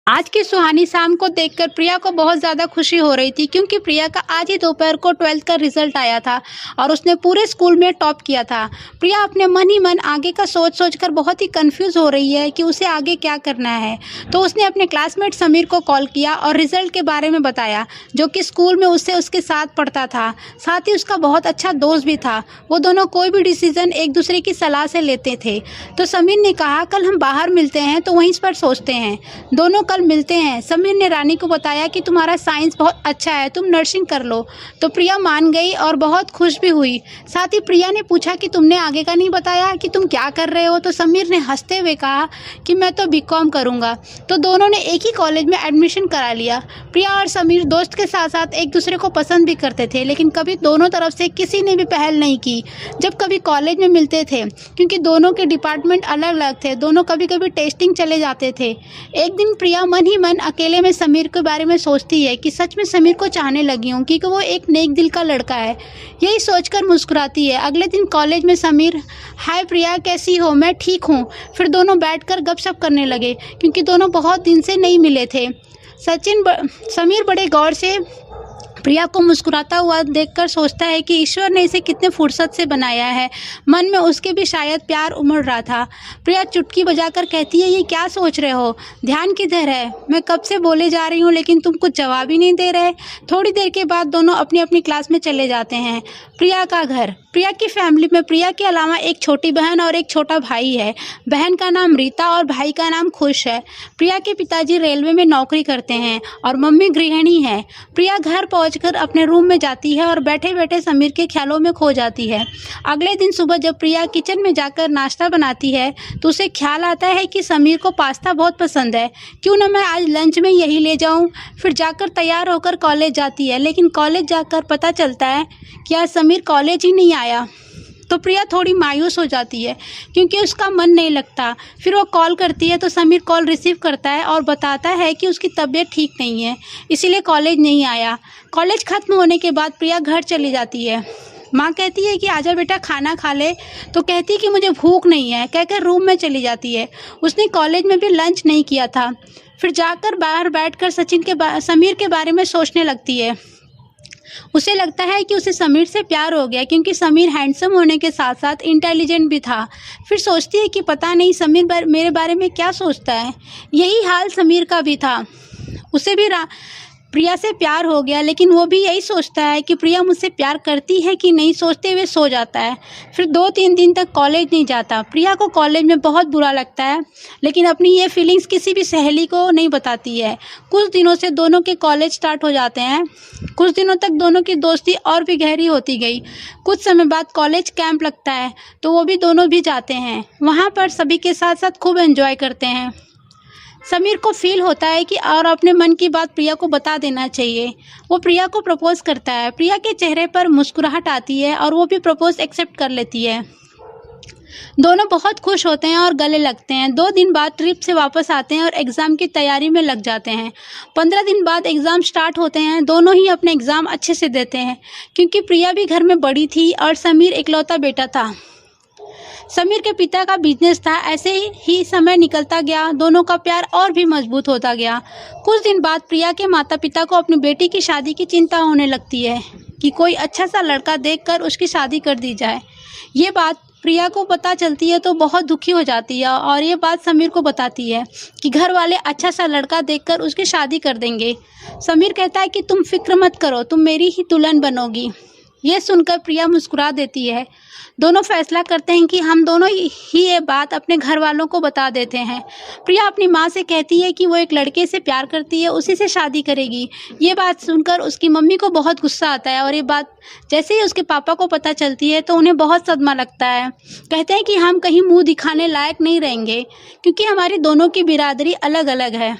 आज की सुहानी शाम को देखकर प्रिया को बहुत ज़्यादा खुशी हो रही थी क्योंकि प्रिया का आज ही दोपहर को 12th का रिजल्ट आया था और उसने पूरे स्कूल में टॉप किया था। प्रिया अपने मन ही मन आगे का सोच कर बहुत ही कंफ्यूज हो रही है कि उसे आगे क्या करना है। तो उसने अपने क्लासमेट समीर को कॉल किया और रिजल्ट के बारे में बताया, जो कि स्कूल में उससे उसके साथ पढ़ता था, साथ ही उसका बहुत अच्छा दोस्त भी था। वो दोनों कोई भी डिसीजन एक दूसरे की सलाह से लेते थे। तो समीर ने कहा, कल हम बाहर मिलते हैं तो वहीं पर सोचते हैं। दोनों कल मिलते हैं। समीर ने रानी को बताया कि तुम्हारा साइंस बहुत अच्छा है, तुम नर्सिंग कर लो। तो प्रिया मान गई और बहुत खुश भी हुई। साथ ही प्रिया ने पूछा कि तुमने आगे का नहीं बताया कि तुम क्या कर रहे हो। तो समीर ने हंसते हुए कहा कि मैं तो बीकॉम करूँगा। तो दोनों ने एक ही कॉलेज में एडमिशन करा लिया। प्रिया और समीर दोस्त के साथ साथ एक दूसरे को पसंद भी करते थे, लेकिन कभी दोनों तरफ से किसी ने भी पहल नहीं की जब कभी कॉलेज में मिलते थे, क्योंकि दोनों के डिपार्टमेंट अलग अलग थे। दोनों कभी कभी टेस्टिंग चले जाते थे। एक दिन प्रिया मन ही मन अकेले में समीर के बारे में सोचती है कि सच में समीर को चाहने लगी हूँ, क्योंकि वो एक नेक दिल का लड़का है। यही सोचकर मुस्कुराती है। अगले दिन कॉलेज में समीर, हाय प्रिया, कैसी हो? मैं ठीक हूँ। फिर दोनों बैठकर गपशप करने लगे, क्योंकि दोनों बहुत दिन से नहीं मिले थे। समीर बड़े गौर से प्रिया को मुस्कुराता हुआ देखकर सोचता है कि ईश्वर ने इसे कितने फुर्सत से बनाया है। मन में उसके भी शायद प्यार उमड़ रहा था। प्रिया चुटकी बजाकर कहती है, ये क्या सोच रहे हो? ध्यान किधर है? मैं कब से बोले जा रही हूँ, लेकिन तुम कुछ जवाब ही नहीं दे रहे। थोड़ी देर के बाद दोनों अपनी अपनी क्लास में चले जाते हैं। प्रिया का घर। प्रिया की फैमिली में प्रिया के अलावा एक छोटी बहन और एक छोटा भाई है। बहन का नाम रीता और भाई का नाम खुश है। प्रिया के पिताजी रेलवे में नौकरी करते हैं और मम्मी गृहिणी है। प्रिया घर पहुंचकर अपने रूम में जाती है और बैठे बैठे समीर के ख्यालों में खो जाती है। अगले दिन सुबह जब प्रिया किचन में जाकर नाश्ता बनाती है तो उसे ख्याल आता है कि समीर को पास्ता बहुत पसंद है, क्यों ना मैं आज लंच में यही ले जाऊं। फिर जाकर तैयार होकर कॉलेज जाती है, लेकिन कॉलेज जाकर पता चलता है कि आज समीर कॉलेज ही नहीं आया। तो प्रिया थोड़ी मायूस हो जाती है, क्योंकि उसका मन नहीं लगता। फिर वो कॉल करती है तो समीर कॉल रिसीव करता है और बताता है कि उसकी तबीयत ठीक नहीं है, इसीलिए कॉलेज नहीं आया। कॉलेज खत्म होने के बाद प्रिया घर चली जाती है। माँ कहती है कि आजा बेटा खाना खा ले, तो कहती है कि मुझे भूख नहीं है, कहकर रूम में चली जाती है। उसने कॉलेज में भी लंच नहीं किया था। फिर जाकर बाहर बैठकर समीर के बारे में सोचने लगती है। उसे लगता है कि उसे समीर से प्यार हो गया, क्योंकि समीर हैंडसम होने के साथ साथ इंटेलिजेंट भी था। फिर सोचती है कि पता नहीं समीर मेरे बारे में क्या सोचता है। यही हाल समीर का भी था। उसे भी प्रिया से प्यार हो गया, लेकिन वो भी यही सोचता है कि प्रिया मुझसे प्यार करती है कि नहीं, सोचते हुए सो जाता है। फिर 2-3 दिन तक कॉलेज नहीं जाता। प्रिया को कॉलेज में बहुत बुरा लगता है, लेकिन अपनी ये फीलिंग्स किसी भी सहेली को नहीं बताती है। कुछ दिनों से दोनों के कॉलेज स्टार्ट हो जाते हैं। कुछ दिनों तक दोनों की दोस्ती और भी गहरी होती गई। कुछ समय बाद कॉलेज कैंप लगता है, तो वो भी दोनों भी जाते हैं। वहाँ पर सभी के साथ साथ खूब एंजॉय करते हैं। समीर को फील होता है कि और अपने मन की बात प्रिया को बता देना चाहिए। वो प्रिया को प्रपोज करता है। प्रिया के चेहरे पर मुस्कुराहट आती है और वो भी प्रपोज एक्सेप्ट कर लेती है। दोनों बहुत खुश होते हैं और गले लगते हैं। 2 दिन बाद ट्रिप से वापस आते हैं और एग्ज़ाम की तैयारी में लग जाते हैं। 15 दिन बाद एग्ज़ाम स्टार्ट होते हैं। दोनों ही अपने एग्ज़ाम अच्छे से देते हैं, क्योंकि प्रिया भी घर में बड़ी थी और समीर इकलौता बेटा था। समीर के पिता का बिजनेस था। ऐसे ही समय निकलता गया। दोनों का प्यार और भी मजबूत होता गया। कुछ दिन बाद प्रिया के माता पिता को अपनी बेटी की शादी की चिंता होने लगती है कि कोई अच्छा सा लड़का देखकर उसकी शादी कर दी जाए। ये बात प्रिया को पता चलती है तो बहुत दुखी हो जाती है और ये बात समीर को बताती है कि घर वाले अच्छा सा लड़का देखकर उसकी शादी कर देंगे। समीर कहता है कि तुम फिक्र मत करो, तुम मेरी ही दुल्हन बनोगी। ये सुनकर प्रिया मुस्कुरा देती है। दोनों फैसला करते हैं कि हम दोनों ही ये बात अपने घर वालों को बता देते हैं। प्रिया अपनी माँ से कहती है कि वो एक लड़के से प्यार करती है, उसी से शादी करेगी। ये बात सुनकर उसकी मम्मी को बहुत गुस्सा आता है और ये बात जैसे ही उसके पापा को पता चलती है तो उन्हें बहुत सदमा लगता है। कहते हैं कि हम कहीं मुँह दिखाने लायक नहीं रहेंगे, क्योंकि हमारी दोनों की बिरादरी अलग अलग है।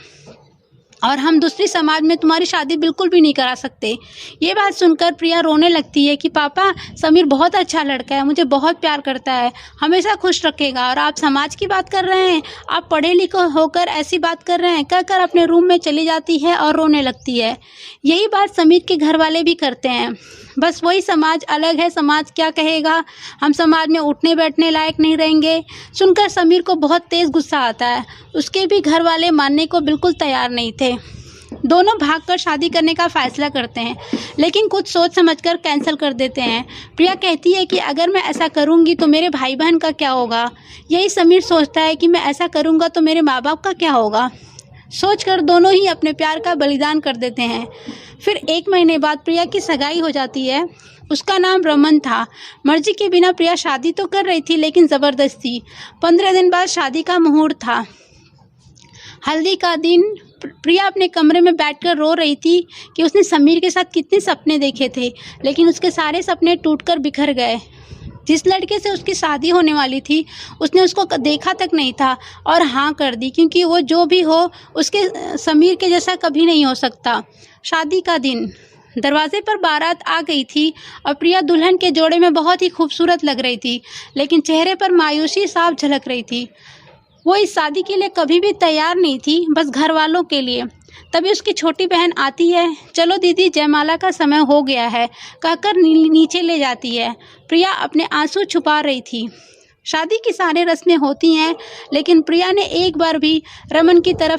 और हम दूसरी समाज में तुम्हारी शादी बिल्कुल भी नहीं करा सकते। ये बात सुनकर प्रिया रोने लगती है कि पापा, समीर बहुत अच्छा लड़का है, मुझे बहुत प्यार करता है, हमेशा खुश रखेगा, और आप समाज की बात कर रहे हैं, आप पढ़े लिखे होकर ऐसी बात कर रहे हैं। कहकर अपने रूम में चली जाती है और रोने लगती है। यही बात समीर के घर वाले भी करते हैं। बस वही समाज अलग है, समाज क्या कहेगा, हम समाज में उठने बैठने लायक नहीं रहेंगे। सुनकर समीर को बहुत तेज़ गुस्सा आता है। उसके भी घर वाले मानने को बिल्कुल तैयार नहीं थे। दोनों भागकर शादी करने का फैसला करते हैं, लेकिन कुछ सोच समझकर कैंसिल कर देते हैं। प्रिया कहती है कि अगर मैं ऐसा करूंगी तो मेरे भाई बहन का क्या होगा। यही समीर सोचता है कि मैं ऐसा करूंगा तो मेरे माँ बाप का क्या होगा। सोचकर दोनों ही अपने प्यार का बलिदान कर देते हैं। फिर 1 महीने बाद प्रिया की सगाई हो जाती है। उसका नाम रमन था। मर्जी के बिना प्रिया शादी तो कर रही थी, लेकिन ज़बरदस्ती। 15 दिन बाद शादी का मुहूर्त था। हल्दी का दिन प्रिया अपने कमरे में बैठकर रो रही थी कि उसने समीर के साथ कितने सपने देखे थे, लेकिन उसके सारे सपने टूटकर बिखर गए। जिस लड़के से उसकी शादी होने वाली थी, उसने उसको देखा तक नहीं था और हाँ कर दी, क्योंकि वो जो भी हो उसके समीर के जैसा कभी नहीं हो सकता। शादी का दिन, दरवाजे पर बारात आ गई थी और प्रिया दुल्हन के जोड़े में बहुत ही खूबसूरत लग रही थी, लेकिन चेहरे पर मायूसी साफ झलक रही थी। वो इस शादी के लिए कभी भी तैयार नहीं थी, बस घर वालों के लिए। तभी उसकी छोटी बहन आती है। चलो दीदी, जयमाला का समय हो गया है, कहकर नीचे ले जाती है। प्रिया अपने आंसू छुपा रही थी। शादी की सारी रस्में होती हैं, लेकिन प्रिया ने एक बार भी रमन की तरफ